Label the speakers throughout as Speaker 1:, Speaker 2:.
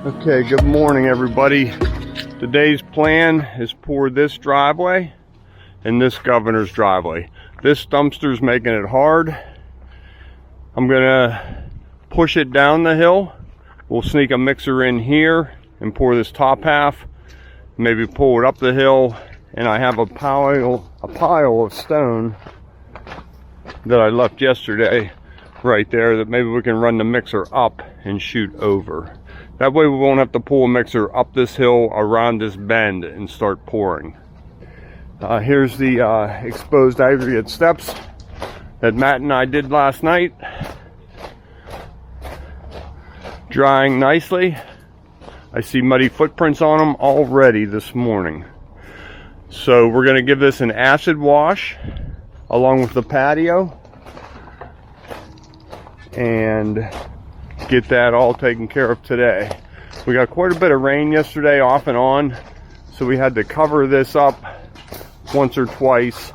Speaker 1: Okay, good morning everybody. Today's plan is pour this driveway and this governor's driveway. This dumpster's making it hard. I'm gonna push it down the hill. We'll sneak a mixer in here and pour this top half, maybe pull it up the hill, and I have a pile of stone that I left yesterday right there that maybe we can run the mixer up and shoot over. That way we won't have to pull a mixer up this hill around this bend and start pouring. Here's the exposed aggregate steps that Matt and I did last night. Drying nicely. I see muddy footprints on them already this morning. So we're going to give this an acid wash along with the patio and get that all taken care of today. We got quite a bit of rain yesterday off and on, so we had to cover this up once or twice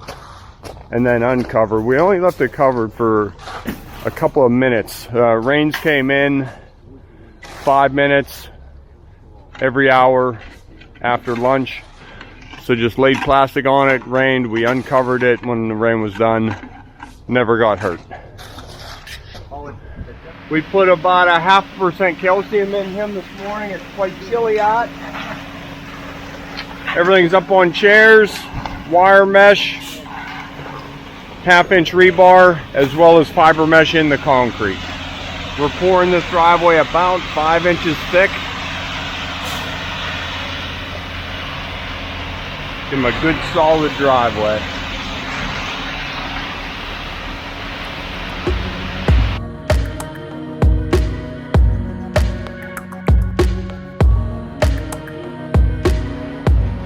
Speaker 1: and then uncover. We only left it covered for a couple of minutes. Rains came in 5 minutes every hour after lunch, so just laid plastic on it, rained, we uncovered it when the rain was done, never got hurt. We put about a 0.5% calcium in him this morning. It's quite chilly out. Everything's up on chairs, wire mesh, 1/2-inch rebar, as well as fiber mesh in the concrete. We're pouring this driveway about 5 inches thick. Give him a good solid driveway.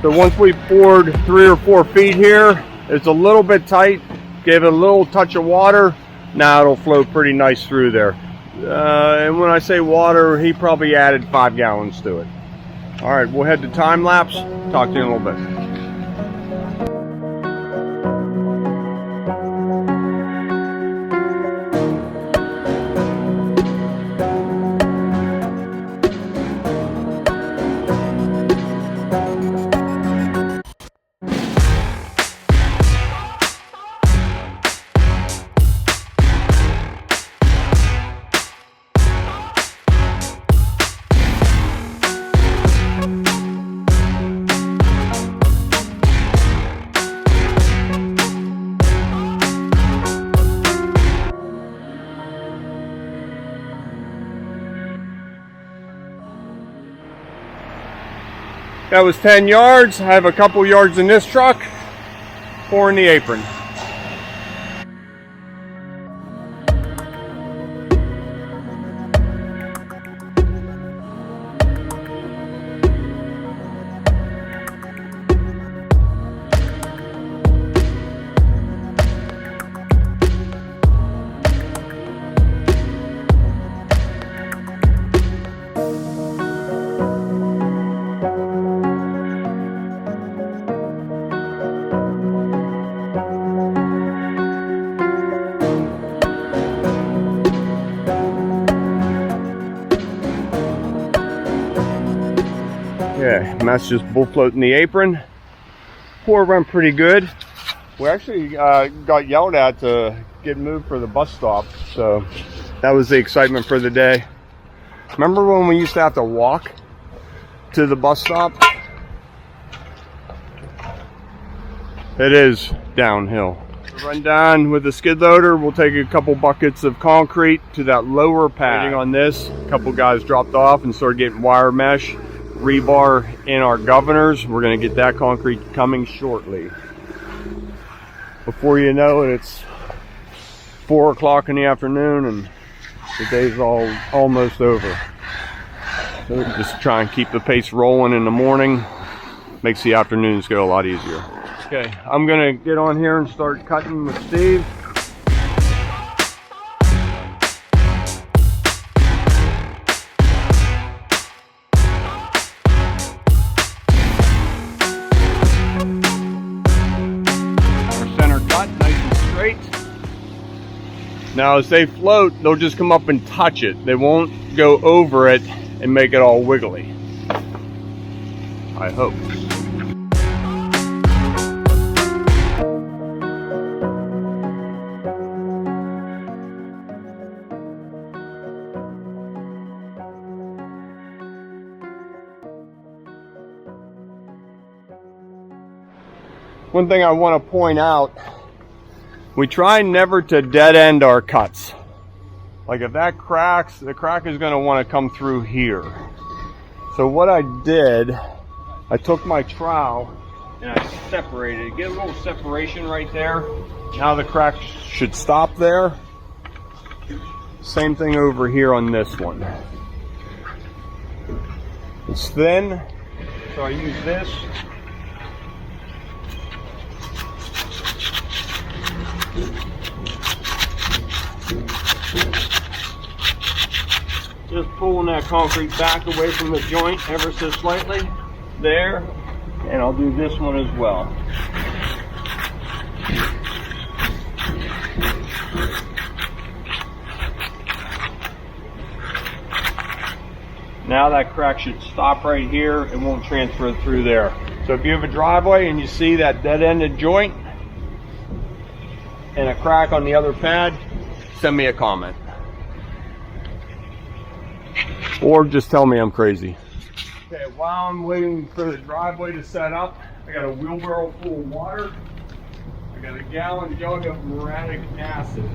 Speaker 1: So once we poured 3 or 4 feet here, it's a little bit tight. Gave it a little touch of water. Now it'll flow pretty nice through there. And when I say water, he probably added 5 gallons to it. All right, we'll head to Time-lapse. Talk to you in a little bit. That was 10 yards. I have a couple yards in this truck. Pouring the apron. Yeah, Matt's just bull floating the apron. Pour went pretty good. We actually got yelled at to get moved for the bus stop, so that was the excitement for the day. Remember when we used to have to walk to the bus stop? It is downhill. Run down with the skid loader. We'll take a couple buckets of concrete to that lower pad. On this, a couple guys dropped off and started getting wire mesh, rebar in our governors. We're going to get that concrete coming shortly. Before you know it, it's 4 o'clock in the afternoon and the day's almost over. So just try and keep the pace rolling in the morning. Makes the afternoons go a lot easier. Okay, I'm going to get on here and start cutting with Steve. Now as they float, they'll just come up and touch it. They won't go over it and make it all wiggly. I hope. One thing I want to point out, we try never to dead end our cuts. Like if that cracks, the crack is going to want to come through here. So what I did, I took my trowel and I separated it. Get a little separation right there. Now the crack should stop there. Same thing over here on this one. It's thin, so I use this. Just pulling that concrete back away from the joint ever so slightly there, and I'll do this one as well. Now that crack should stop right here. It won't transfer through there. So if you have a driveway and you see that dead-ended joint and a crack on the other pad, send me a comment. Or just tell me I'm crazy. Okay, while I'm waiting for the driveway to set up, I got a wheelbarrow full of water. I got a gallon jug of muriatic acid.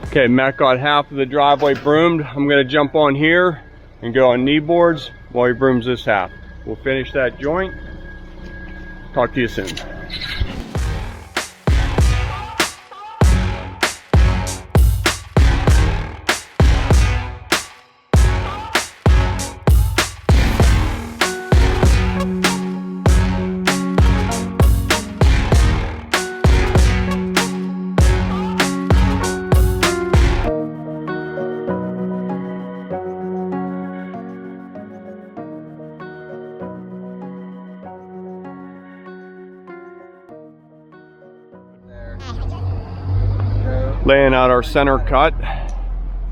Speaker 1: Okay, Matt got half of the driveway broomed. I'm gonna jump on here and go on knee boards while he brooms this half. We'll finish that joint. Talk to you soon. Laying out our center cut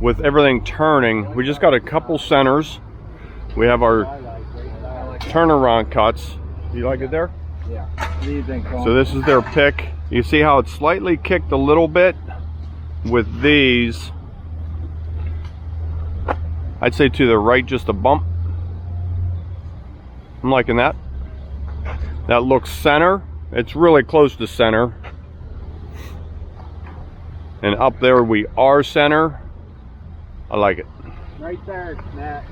Speaker 1: with everything turning. We just got a couple centers. We have our turnaround cuts. Do you like it there?
Speaker 2: Yeah.
Speaker 1: So this is their pick. You see how it's slightly kicked a little bit with these. I'd say to the right, just a bump. I'm liking that. That looks center. It's really close to center. And up there we are center. I like it.
Speaker 2: Right there, Matt.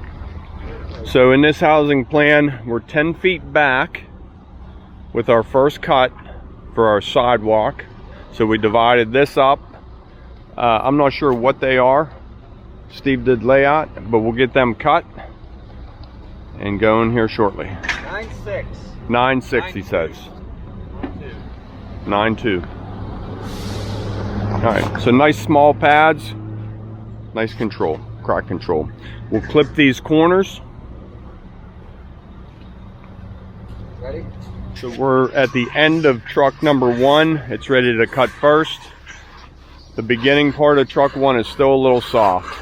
Speaker 1: So in this housing plan, we're 10 feet back with our first cut for our sidewalk. So we divided this up. I'm not sure what they are. Steve did layout, but we'll get them cut and go in here shortly.
Speaker 2: 9.6.
Speaker 1: 9.6 he says. 9.2. Alright, so nice small pads, nice control, crack control. We'll clip these corners.
Speaker 2: Ready?
Speaker 1: So we're at the end of truck number 1. It's ready to cut first. The beginning part of truck 1 is still a little soft.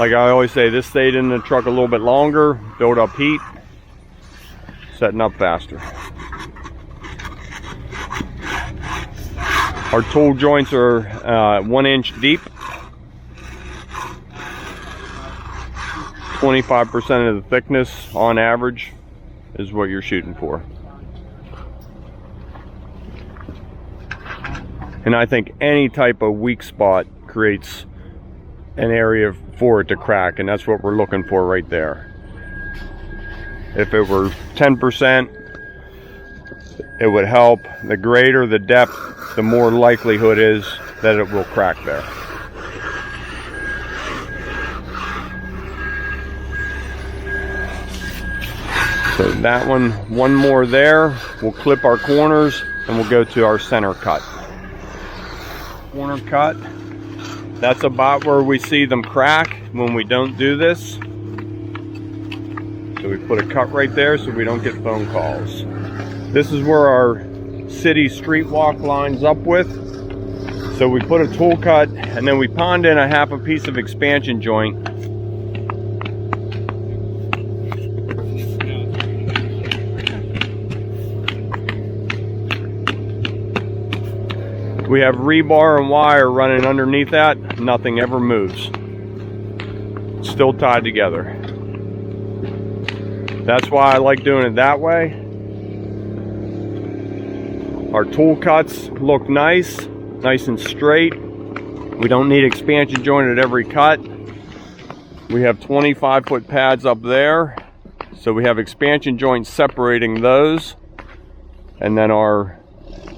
Speaker 1: Like I always say, this stayed in the truck a little bit longer, built up heat, setting up faster. Our tool joints are 1 inch deep. 25% of the thickness on average is what you're shooting for. And I think any type of weak spot creates an area for it to crack, and that's what we're looking for right there. If it were 10%, it would help. The greater the depth, the more likelihood is that it will crack there. So that one more there. We'll clip our corners and we'll go to our center cut. Corner cut. That's about where we see them crack when we don't do this. So we put a cut right there so we don't get phone calls. This is where our city street walk lines up with. So we put a tool cut and then we pond in a half a piece of expansion joint. We have rebar and wire running underneath that. Nothing ever moves. It's still tied together. That's why I like doing it that way. Our tool cuts look nice and straight. We don't need expansion joint at every cut. We have 25-foot pads up there. So we have expansion joints separating those. And then our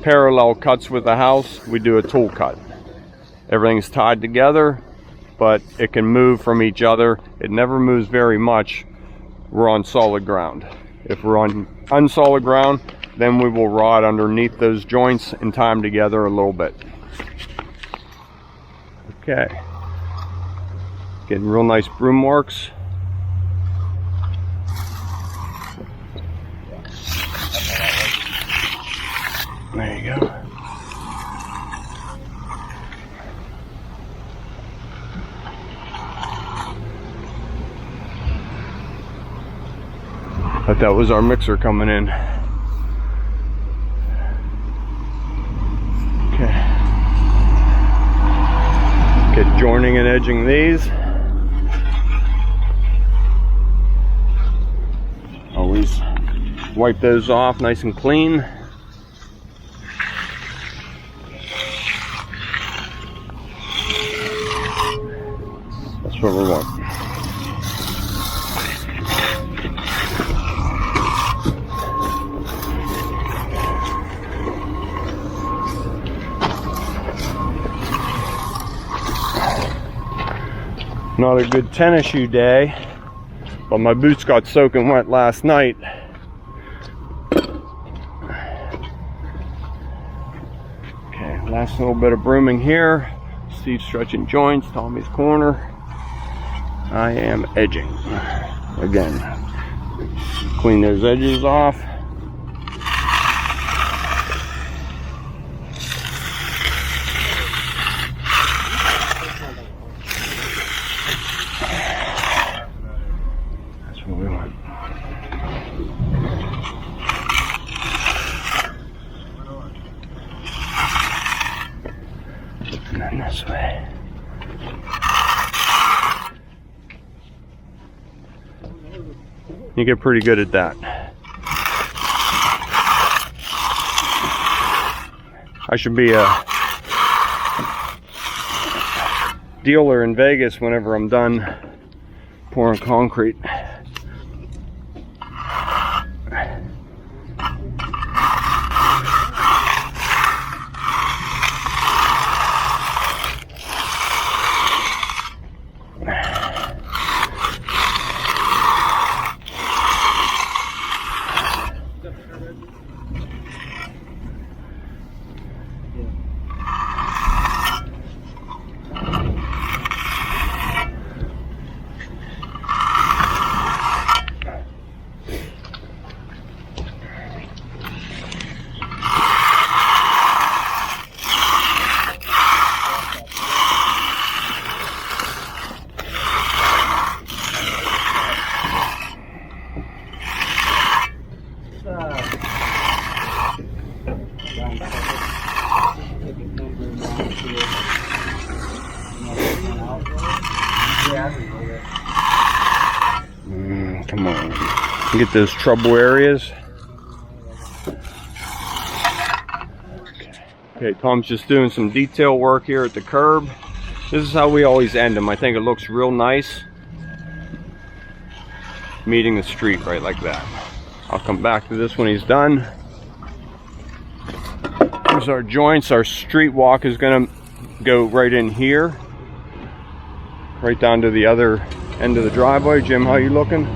Speaker 1: parallel cuts with the house, we do a tool cut. Everything's tied together, but it can move from each other. It never moves very much. We're on solid ground. If we're on unsolid ground, then we will rod underneath those joints and tie them together a little bit. Okay. Getting real nice broom marks. There you go. But that was our mixer coming in. Okay. Get joining and edging these. Always wipe those off nice and clean. That's what we want. Not a good tennis shoe day, but my boots got soaking wet last night. Okay, last little bit of brooming here. Steve stretching joints, Tommy's corner. I am edging. Again, clean those edges off. That's what we want. And then this way. You get pretty good at that. I should be a dealer in Vegas whenever I'm done pouring concrete. Come on, get those trouble areas. Okay, Tom's just doing some detail work here at the curb. This is how we always end them. I think it looks real nice, meeting the street right like that. I'll come back to this when he's done. Here's our joints. Our street walk is gonna go right in here, right down to the other end of the driveway. Jim, how you looking?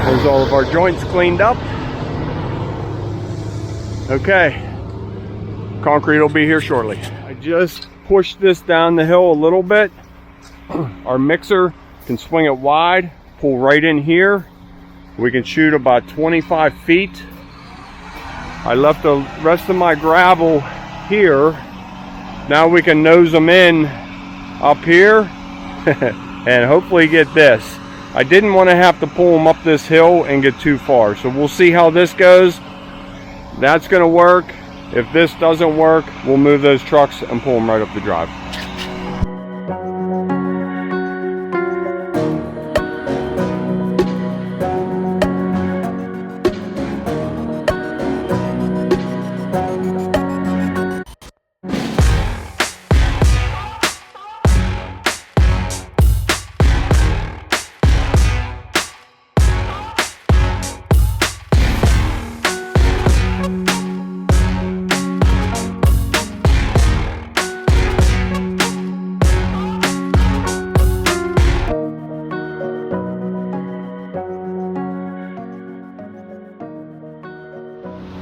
Speaker 1: There's all of our joints cleaned up. Okay, concrete will be here shortly. I just pushed this down the hill a little bit. Our mixer can swing it wide, pull right in here. We can shoot about 25 feet. I left the rest of my gravel here. Now we can nose them in up here and hopefully get this. I didn't want to have to pull them up this hill and get too far. So we'll see how this goes. That's going to work. If this doesn't work, we'll move those trucks and pull them right up the drive.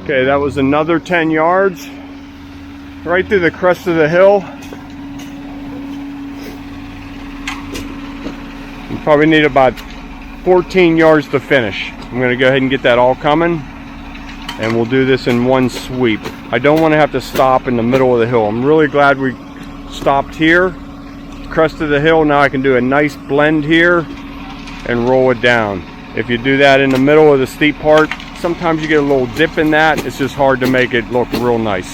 Speaker 1: Okay, that was another 10 yards right through the crest of the hill. You probably need about 14 yards to finish. I'm going to go ahead and get that all coming, and we'll do this in one sweep. I don't want to have to stop in the middle of the hill. I'm really glad we stopped here, crest of the hill. Now I can do a nice blend here and roll it down. If you do that in the middle of the steep part, sometimes you get a little dip in that. It's just hard to make it look real nice.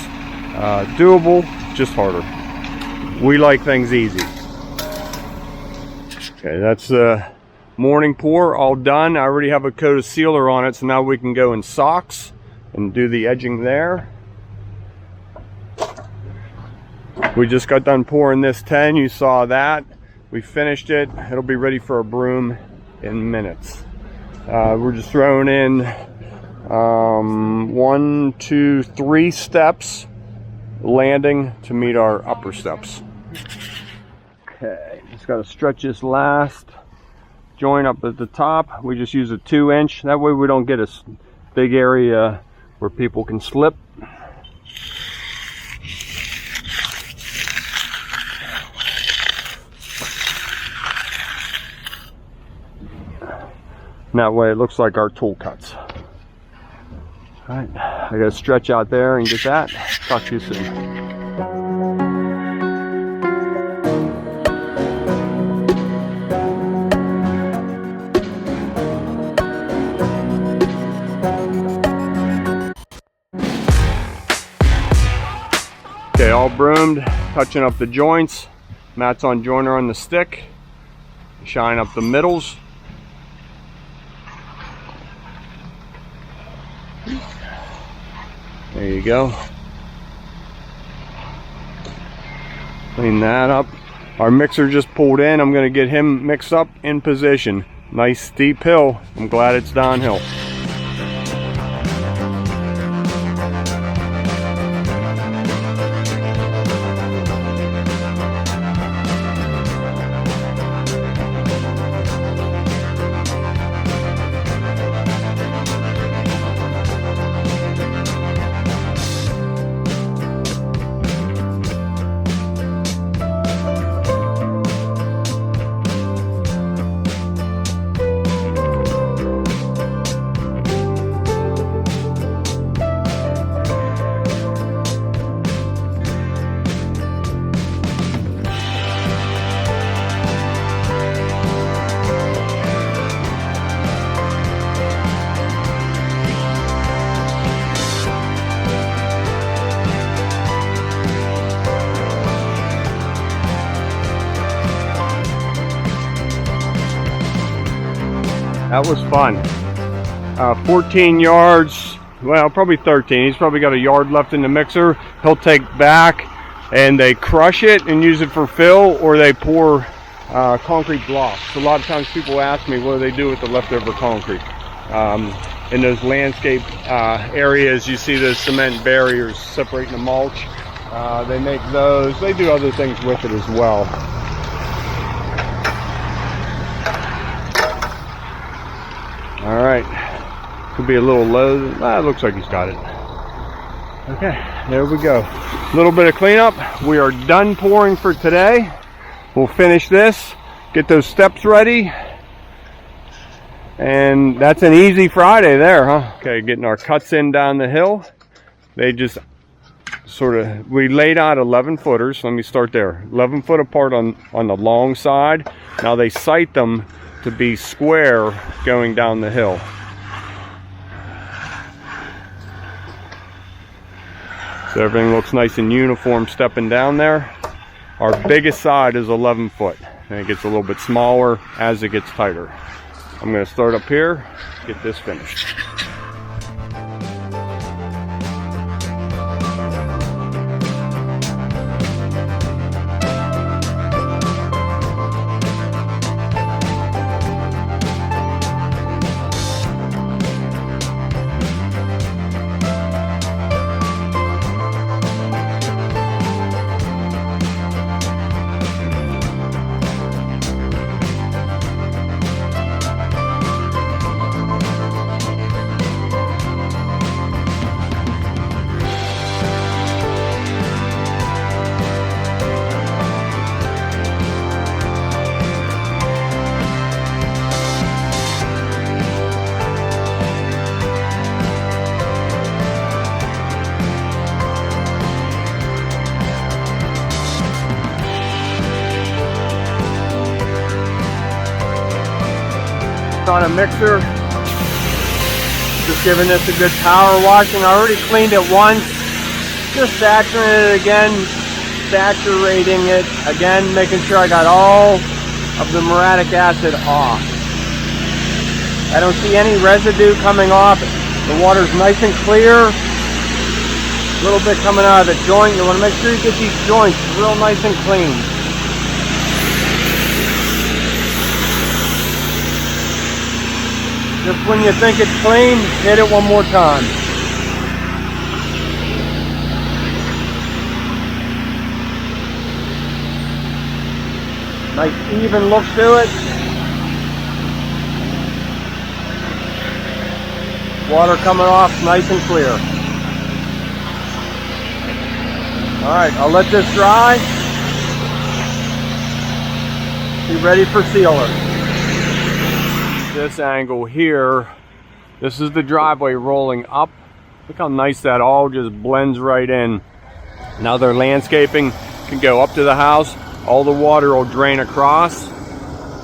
Speaker 1: Doable, just harder. We like things easy. Okay, that's the morning pour all done. I already have a coat of sealer on it, so now we can go in socks and do the edging there. We just got done pouring this 10. You saw that. We finished it. It'll be ready for a broom in minutes. We're just throwing in 1, 2, 3 steps landing to meet our upper steps. Okay, just got to stretch this last joint up at the top. We just use a 2-inch. That way we don't get a big area where people can slip. And that way it looks like our tool cuts. All right, I gotta stretch out there and get that. Talk to you soon. Okay, all broomed, touching up the joints. Matt's on joiner on the stick. Shine up the middles. There you go. Clean that up. Our mixer just pulled in. I'm going to get him mixed up in position. Nice steep hill. I'm glad it's downhill. That was fun. 14 yards, well, probably 13. He's probably got a yard left in the mixer. He'll take back and they crush it and use it for fill, or they pour concrete blocks. So a lot of times people ask me, what do they do with the leftover concrete? In those landscape areas, you see those cement barriers separating the mulch. They make those. They do other things with it as well. All right, Could be a little low. It looks like he's got it. Okay, there we go. A little bit of cleanup. We are done pouring for today. We'll finish this, get those steps ready. And that's an easy Friday there, huh? Okay, getting our cuts in down the hill. They just we laid out 11 footers. Let me start there. 11 foot apart on the long side. Now they sight them to be square going down the hill. So everything looks nice and uniform stepping down there. Our biggest side is 11 foot. And it gets a little bit smaller as it gets tighter. I'm going to start up here, get this finished. On a mixer, just giving this a good power washing. I already cleaned it once, just saturating it again, saturating it again, making sure I got all of the muriatic acid off. I don't see any residue coming off. The water's nice and clear, a little bit coming out of the joint. You want to make sure you get these joints real nice and clean. Just when you think it's clean, hit it one more time. Nice even look to it. Water coming off nice and clear. Alright, I'll let this dry. Be ready for sealer. This angle here, this is the driveway rolling up. Look how nice that all just blends right in. Now their landscaping can go up to the house. All the water will drain across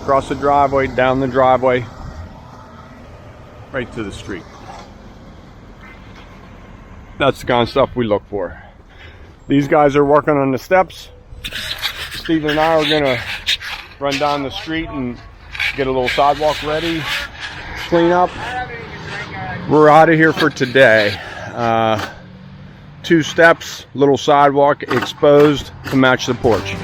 Speaker 1: the driveway, down the driveway, right to the street. That's the kind of stuff we look for. These guys are working on the steps. Steve and I are gonna run down the street and get a little sidewalk ready, clean up. We're out of here for today. 2 steps, little sidewalk exposed to match the porch.